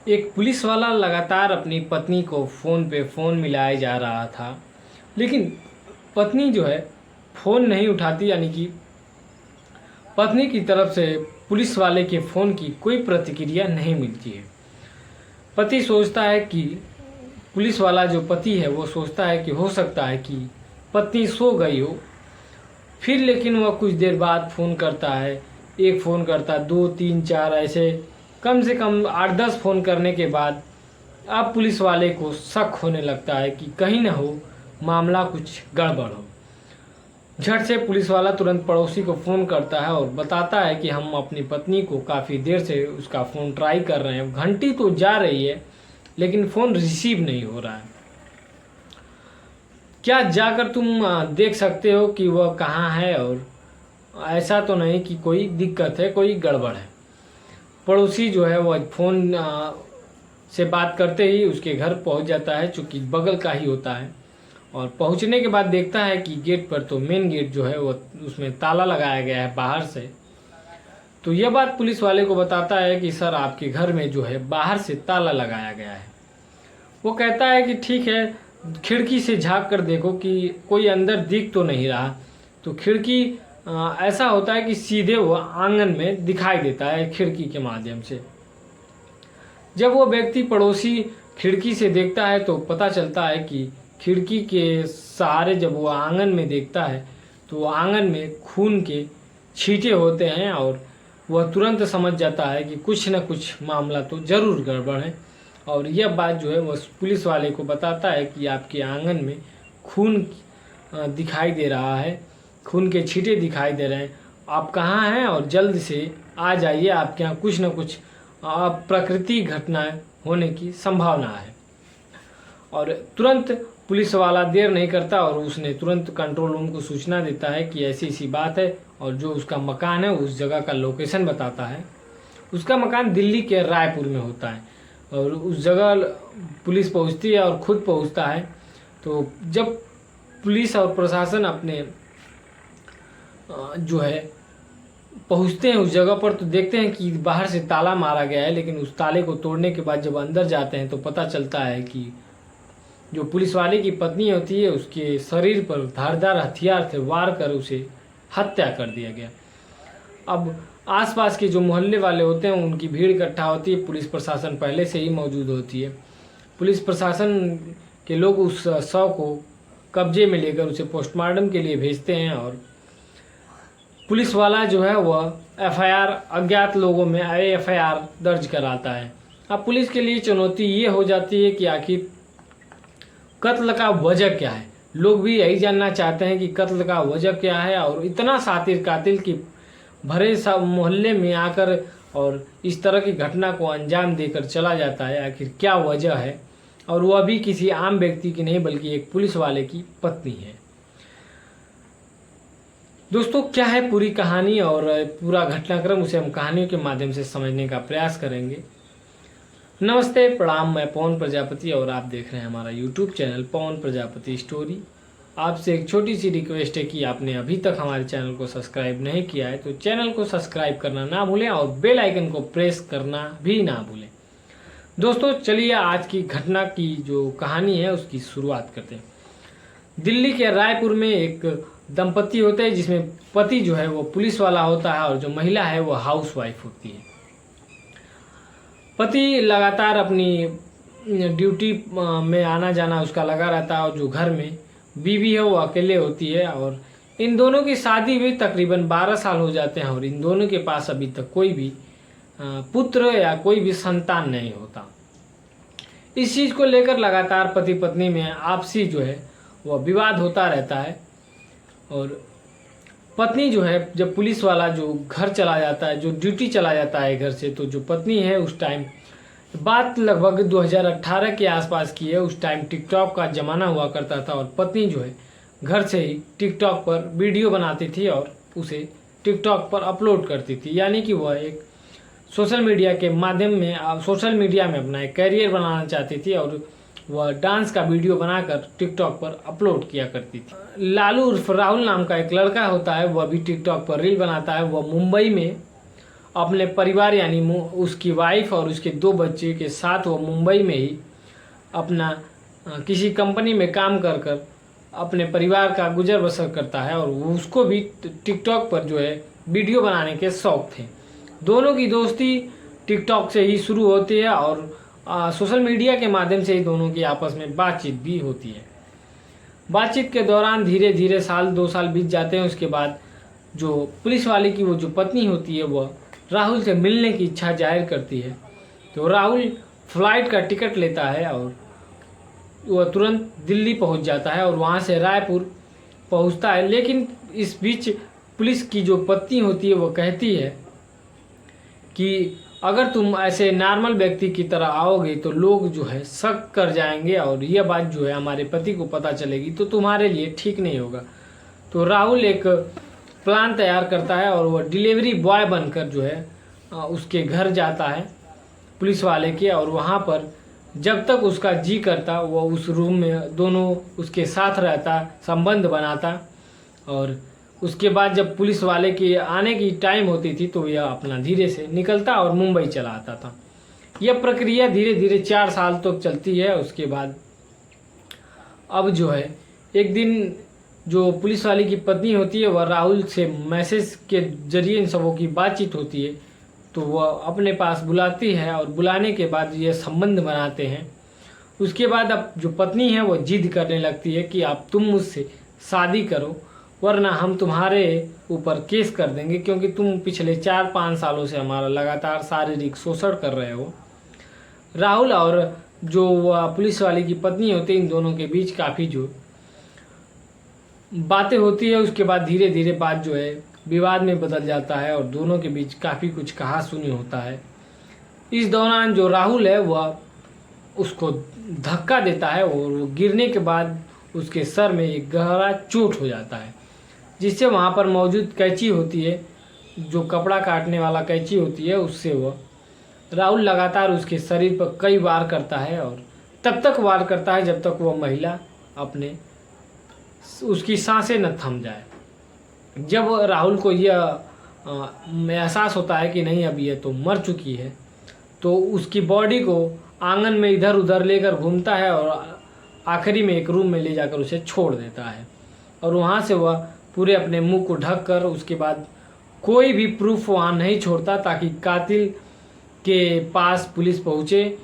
एक पुलिस वाला लगातार अपनी पत्नी को फ़ोन मिलाए जा रहा था, लेकिन पत्नी जो है फ़ोन नहीं उठाती, यानी कि पत्नी की तरफ से पुलिस वाले के फ़ोन की कोई प्रतिक्रिया नहीं मिलती है। पति सोचता है कि पुलिस वाला जो पति है वो सोचता है कि हो सकता है कि पत्नी सो गई हो। फिर लेकिन वह कुछ देर बाद फ़ोन करता है, एक फ़ोन करता, 2, 3, 4 ऐसे कम से कम 8-10 फ़ोन करने के बाद अब पुलिस वाले को शक होने लगता है कि कहीं ना हो मामला कुछ गड़बड़ हो। झट से पुलिस वाला तुरंत पड़ोसी को फ़ोन करता है और बताता है कि हम अपनी पत्नी को काफ़ी देर से उसका फ़ोन ट्राई कर रहे हैं, घंटी तो जा रही है लेकिन फ़ोन रिसीव नहीं हो रहा है। क्या जाकर तुम देख सकते हो कि वह कहाँ है और ऐसा तो नहीं कि कोई दिक्कत है, कोई गड़बड़ है। पड़ोसी जो है वह फ़ोन से बात करते ही उसके घर पहुंच जाता है, चूँकि बगल का ही होता है। और पहुंचने के बाद देखता है कि गेट पर तो मेन गेट जो है वो उसमें ताला लगाया गया है बाहर से। तो यह बात पुलिस वाले को बताता है कि सर आपके घर में जो है बाहर से ताला लगाया गया है। वो कहता है कि ठीक है, खिड़की से झांक कर देखो कि कोई अंदर दिख तो नहीं रहा। तो खिड़की ऐसा होता है कि सीधे वो आंगन में दिखाई देता है खिड़की के माध्यम से। जब वो व्यक्ति पड़ोसी खिड़की से देखता है तो पता चलता है कि खिड़की के सहारे जब वो आंगन में देखता है तो आंगन में खून के छींटे होते हैं और वह तुरंत समझ जाता है कि कुछ न कुछ मामला तो ज़रूर गड़बड़ है। और यह बात जो है वह पुलिस वाले को बताता है कि आपके आंगन में खून दिखाई दे रहा है, खून के छींटे दिखाई दे रहे हैं, आप कहाँ हैं और जल्द से आ जाइए, आपके यहाँ कुछ न कुछ प्राकृतिक घटनाएं होने की संभावना है। और तुरंत पुलिस वाला देर नहीं करता और उसने तुरंत कंट्रोल रूम को सूचना देता है कि ऐसी ऐसी बात है, और जो उसका मकान है उस जगह का लोकेशन बताता है। उसका मकान दिल्ली के रायपुर में होता है और उस जगह पुलिस पहुंचती है और खुद पहुंचता है। तो जब पुलिस और प्रशासन अपने जो है पहुंचते हैं उस जगह पर तो देखते हैं कि बाहर से ताला मारा गया है, लेकिन उस ताले को तोड़ने के बाद जब अंदर जाते हैं तो पता चलता है कि जो पुलिस वाले की पत्नी होती है उसके शरीर पर धारदार हथियार से वार कर उसे हत्या कर दिया गया। अब आसपास के जो मोहल्ले वाले होते हैं उनकी भीड़ इकट्ठा होती है, पुलिस प्रशासन पहले से ही मौजूद होती है। पुलिस प्रशासन के लोग उस शव को कब्जे में लेकर उसे पोस्टमार्टम के लिए भेजते हैं और पुलिस वाला जो है वह एफआईआर अज्ञात लोगों में एफआईआर दर्ज कराता है। अब पुलिस के लिए चुनौती ये हो जाती है कि आखिर कत्ल का वजह क्या है। लोग भी यही जानना चाहते हैं कि कत्ल का वजह क्या है, और इतना शातिर कातिल की भरे सब मोहल्ले में आकर और इस तरह की घटना को अंजाम देकर चला जाता है, आखिर क्या वजह है। और वह भी किसी आम व्यक्ति की नहीं बल्कि एक पुलिस वाले की पत्नी है। दोस्तों, क्या है पूरी कहानी और पूरा घटनाक्रम, उसे हम कहानियों के माध्यम से समझने का प्रयास करेंगे। नमस्ते, प्रणाम, मैं पवन प्रजापति और आप देख रहे हैं हमारा यूट्यूब चैनल पवन प्रजापति स्टोरी। आपसे एक छोटी सी रिक्वेस्ट है कि आपने अभी तक हमारे चैनल को सब्सक्राइब नहीं किया है तो चैनल को सब्सक्राइब करना ना भूलें और बेल आइकन को प्रेस करना भी ना भूलें। दोस्तों, चलिए आज की घटना की जो कहानी है उसकी शुरुआत करते हैं। दिल्ली के रायपुर में एक दंपति होते हैं जिसमें पति जो है वो पुलिस वाला होता है और जो महिला है वो हाउस वाइफ होती है। पति लगातार अपनी ड्यूटी में आना जाना उसका लगा रहता है और जो घर में बीवी है वो अकेले होती है। और इन दोनों की शादी भी तकरीबन 12 साल हो जाते हैं और इन दोनों के पास अभी तक कोई भी पुत्र या कोई भी संतान नहीं होता। इस चीज़ को लेकर लगातार पति पत्नी में आपसी जो है वह विवाद होता रहता है। और पत्नी जो है जब पुलिस वाला जो घर चला जाता है, जो ड्यूटी चला जाता है घर से, तो जो पत्नी है उस टाइम, बात लगभग 2018 के आसपास की है, उस टाइम टिकटॉक का ज़माना हुआ करता था और पत्नी जो है घर से ही टिकटॉक पर वीडियो बनाती थी और उसे टिकटॉक पर अपलोड करती थी। यानी कि वह एक सोशल मीडिया के माध्यम में सोशल मीडिया में अपना एक कैरियर बनाना चाहती थी और वह डांस का वीडियो बनाकर टिकटॉक पर अपलोड किया करती थी। लालू उर्फ राहुल नाम का एक लड़का होता है, वह भी टिकटॉक पर रील बनाता है। वह मुंबई में अपने परिवार यानी उसकी वाइफ और उसके 2 बच्चे के साथ वो मुंबई में ही अपना किसी कंपनी में काम कर कर अपने परिवार का गुजर बसर करता है। और उसको भी टिकटॉक पर जो है वीडियो बनाने के शौक थे। दोनों की दोस्ती टिकटॉक से ही शुरू होती है और सोशल मीडिया के माध्यम से ही दोनों की आपस में बातचीत भी होती है। बातचीत के दौरान धीरे धीरे 1-2 साल बीत जाते हैं। उसके बाद जो पुलिस वाले की वो जो पत्नी होती है वह राहुल से मिलने की इच्छा जाहिर करती है। तो राहुल फ्लाइट का टिकट लेता है और वह तुरंत दिल्ली पहुंच जाता है और वहां से रायपुर पहुंचता है। लेकिन इस बीच पुलिस की जो पत्नी होती है वो कहती है कि अगर तुम ऐसे नॉर्मल व्यक्ति की तरह आओगे तो लोग जो है शक कर जाएंगे और यह बात जो है हमारे पति को पता चलेगी तो तुम्हारे लिए ठीक नहीं होगा। तो राहुल एक प्लान तैयार करता है और वह डिलीवरी बॉय बनकर जो है उसके घर जाता है पुलिस वाले के, और वहाँ पर जब तक उसका जी करता वह उस रूम में दोनों उसके साथ रहता, संबंध बनाता। और उसके बाद जब पुलिस वाले के आने की टाइम होती थी तो यह अपना धीरे से निकलता और मुंबई चला आता था। यह प्रक्रिया धीरे धीरे 4 साल तक चलती है। उसके बाद अब जो है एक दिन जो पुलिस वाले की पत्नी होती है वह राहुल से मैसेज के जरिए इन सबों की बातचीत होती है, तो वह अपने पास बुलाती है और बुलाने के बाद ये संबंध बनाते हैं। उसके बाद अब जो पत्नी है वो जिद करने लगती है कि अब तुम मुझसे शादी करो वरना हम तुम्हारे ऊपर केस कर देंगे, क्योंकि तुम पिछले 4-5 सालों से हमारा लगातार शारीरिक शोषण कर रहे हो। राहुल और जो पुलिस वाले की पत्नी होती है इन दोनों के बीच काफ़ी जो बातें होती है। उसके बाद धीरे धीरे बात जो है विवाद में बदल जाता है और दोनों के बीच काफ़ी कुछ कहा सुनी होता है। इस दौरान जो राहुल है वह उसको धक्का देता है और वो गिरने के बाद उसके सर में एक गहरा चोट हो जाता है, जिससे वहाँ पर मौजूद कैंची होती है, जो कपड़ा काटने वाला कैंची होती है, उससे वह राहुल लगातार उसके शरीर पर कई वार करता है और तब तक वार करता है जब तक वह महिला अपने उसकी सांसें न थम जाए। जब राहुल को यह एहसास होता है कि नहीं अब ये तो मर चुकी है, तो उसकी बॉडी को आंगन में इधर उधर लेकर घूमता है और आखिरी में एक रूम में ले जाकर उसे छोड़ देता है। और वहाँ से वह पूरे अपने मुंह को ढक कर उसके बाद कोई भी प्रूफ वहाँ नहीं छोड़ता ताकि कातिल के पास पुलिस पहुँचे।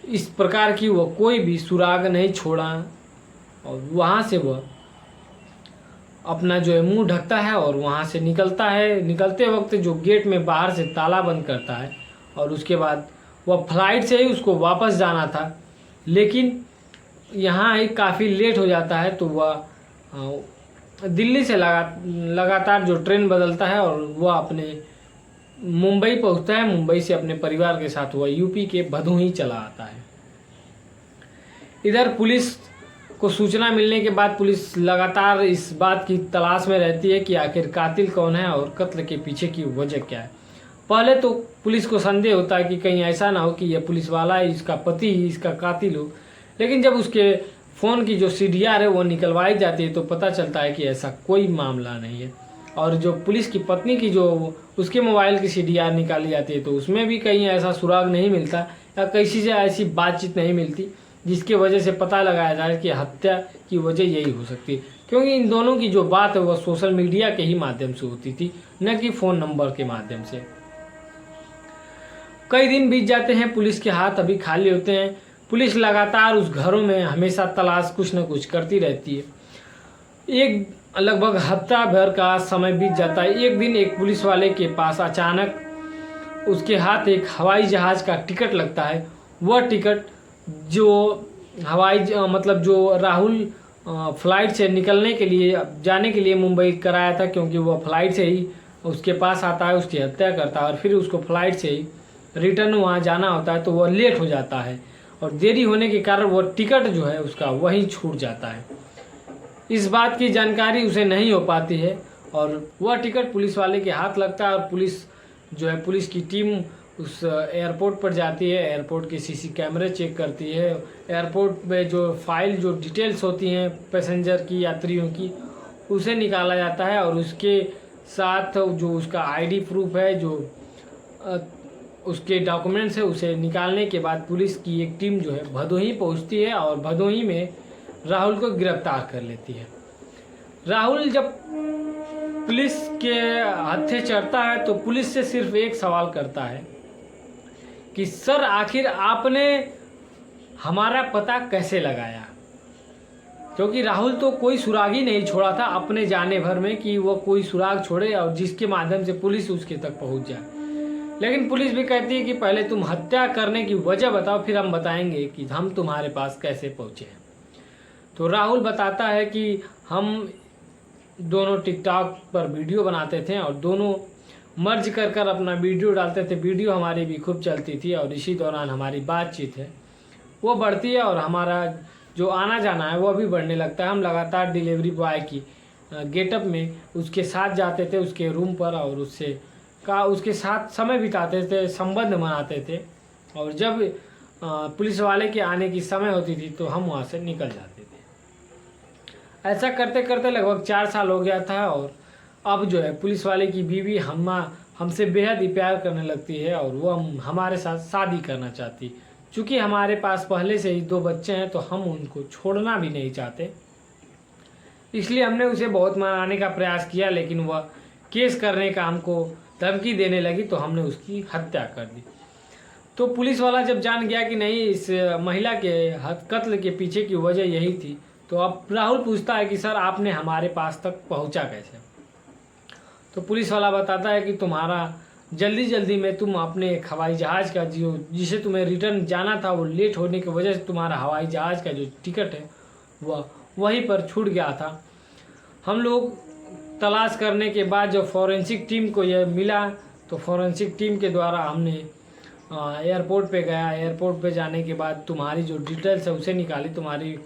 इस प्रकार की वह कोई भी सुराग नहीं छोड़ा और वहाँ से वह अपना जो है मुंह ढकता है और वहाँ से निकलता है। निकलते वक्त जो गेट में बाहर से ताला बंद करता है और उसके बाद वह फ्लाइट से ही उसको वापस जाना था, लेकिन यहाँ ही काफ़ी लेट हो जाता है। तो वह दिल्ली से लगातार जो ट्रेन बदलता है और वह अपने मुंबई पहुँचता है। मुंबई से अपने परिवार के साथ वह यूपी के भदोही चला आता है। इधर पुलिस को सूचना मिलने के बाद पुलिस लगातार इस बात की तलाश में रहती है कि आखिर कातिल कौन है और कत्ल के पीछे की वजह क्या है। पहले तो पुलिस को संदेह होता है कि कहीं ऐसा ना हो कि यह पुलिस वाला है, इसका पति ही इसका कातिल हो, लेकिन जब उसके फ़ोन की जो CDR है वो निकलवाई जाती है तो पता चलता है कि ऐसा कोई मामला नहीं है। और जो पुलिस की पत्नी की जो उसके मोबाइल की CDR निकाली जाती है तो उसमें भी कहीं ऐसा सुराग नहीं मिलता या किसी से ऐसी बातचीत नहीं मिलती जिसकी वजह से पता लगाया जाए कि हत्या की वजह यही हो सकती है, क्योंकि इन दोनों की जो बात है वह सोशल मीडिया के ही माध्यम से होती थी, न कि फ़ोन नंबर के माध्यम से। कई दिन बीत जाते हैं, पुलिस के हाथ अभी खाली होते हैं। पुलिस लगातार उस घरों में हमेशा तलाश कुछ न कुछ करती रहती है। एक लगभग हफ्ता भर का समय बीत जाता है। एक दिन एक पुलिस वाले के पास अचानक उसके हाथ एक हवाई जहाज़ का टिकट लगता है। वह टिकट जो मतलब जो राहुल फ्लाइट से निकलने के लिए जाने के लिए मुंबई कराया था, क्योंकि वह फ्लाइट से ही उसके पास आता है, उसकी हत्या करता है और फिर उसको फ्लाइट से ही रिटर्न वहाँ जाना होता है, तो वह लेट हो जाता है और देरी होने के कारण वह टिकट जो है उसका वहीं छूट जाता है। इस बात की जानकारी उसे नहीं हो पाती है और वह टिकट पुलिस वाले के हाथ लगता है और पुलिस जो है पुलिस की टीम उस एयरपोर्ट पर जाती है। एयरपोर्ट के CC कैमरे चेक करती है। एयरपोर्ट में जो फाइल जो डिटेल्स होती हैं पैसेंजर की, यात्रियों की, उसे निकाला जाता है और उसके साथ जो उसका ID प्रूफ है, जो उसके डॉक्यूमेंट्स है उसे निकालने के बाद पुलिस की एक टीम जो है भदोही पहुंचती है और भदोही में राहुल को गिरफ्तार कर लेती है। राहुल जब पुलिस के हत्थे चढ़ता है तो पुलिस से सिर्फ एक सवाल करता है कि सर आखिर आपने हमारा पता कैसे लगाया, क्योंकि राहुल तो कोई सुराग ही नहीं छोड़ा था अपने जाने भर में कि वो कोई सुराग छोड़े और जिसके माध्यम से पुलिस उसके तक पहुंच जाए। लेकिन पुलिस भी कहती है कि पहले तुम हत्या करने की वजह बताओ, फिर हम बताएंगे कि हम तुम्हारे पास कैसे पहुंचे हैं। तो राहुल बताता है कि हम दोनों टिकटॉक पर वीडियो बनाते थे और दोनों मर्ज कर कर अपना वीडियो डालते थे। वीडियो हमारी भी खूब चलती थी और इसी दौरान हमारी बातचीत है वो बढ़ती है और हमारा जो आना जाना है वो भी बढ़ने लगता है। हम लगातार डिलीवरी बॉय की गेटअप में उसके साथ जाते थे उसके रूम पर और उसके साथ समय बिताते थे, संबंध बनाते थे। और जब पुलिस वाले के आने की समय होती थी तो हम वहाँ से निकल जाते थे। ऐसा करते करते लगभग 4 साल हो गया था और अब जो है पुलिस वाले की बीवी हमसे बेहद ही प्यार करने लगती है और वो हमारे साथ शादी करना चाहती। चूँकि हमारे पास पहले से ही 2 बच्चे हैं तो हम उनको छोड़ना भी नहीं चाहते, इसलिए हमने उसे बहुत मनाने का प्रयास किया, लेकिन वह केस करने का हमको धमकी देने लगी तो हमने उसकी हत्या कर दी। तो पुलिस वाला जब जान गया कि नहीं इस महिला के कत्ल के पीछे की वजह यही थी, तो अब राहुल पूछता है कि सर आपने हमारे पास तक पहुंचा कैसे। तो पुलिस वाला बताता है कि तुम्हारा जल्दी में तुम अपने एक हवाई जहाज़ का जिसे तुम्हें रिटर्न जाना था वो लेट होने की वजह से तुम्हारा हवाई जहाज़ का जो टिकट है वह वहीं पर छूट गया था। हम लोग तलाश करने के बाद जब फॉरेंसिक टीम को यह मिला तो फॉरेंसिक टीम के द्वारा हमने एयरपोर्ट पे गया। एयरपोर्ट पे जाने के बाद तुम्हारी जो डिटेल्स है उसे निकाली, तुम्हारी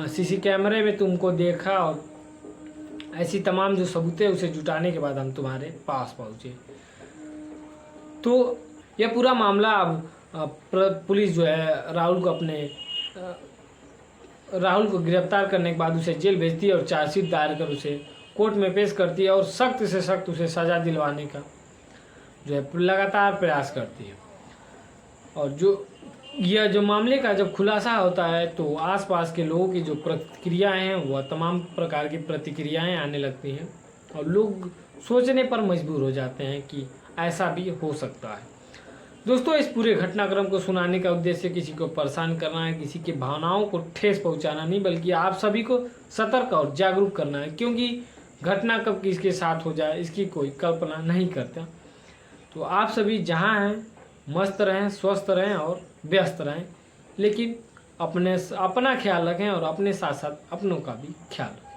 सीसी कैमरे में तुमको देखा और ऐसी तमाम जो सबूत है उसे जुटाने के बाद हम तुम्हारे पास पहुँचे। तो यह पूरा मामला अब पुलिस जो है राहुल को गिरफ्तार करने के बाद उसे जेल भेजती है और चार्जशीट दायर कर उसे कोर्ट में पेश करती है और सख्त से सख्त उसे सज़ा दिलवाने का जो है लगातार प्रयास करती है। और यह जो मामले का जब खुलासा होता है तो आसपास के लोगों की जो प्रतिक्रियाएं हैं वह तमाम प्रकार की प्रतिक्रियाएं आने लगती हैं और लोग सोचने पर मजबूर हो जाते हैं कि ऐसा भी हो सकता है। दोस्तों इस पूरे घटनाक्रम को सुनाने का उद्देश्य किसी को परेशान करना है, किसी की भावनाओं को ठेस पहुंचाना नहीं, बल्कि आप सभी को सतर्क और जागरूक करना है, क्योंकि घटना कब किसके साथ हो जाए इसकी कोई कल्पना नहीं करता। तो आप सभी जहां हैं मस्त रहें, स्वस्थ रहें और व्यस्त रहें, लेकिन अपना ख्याल रखें और अपने साथ साथ अपनों का भी ख्याल रखें।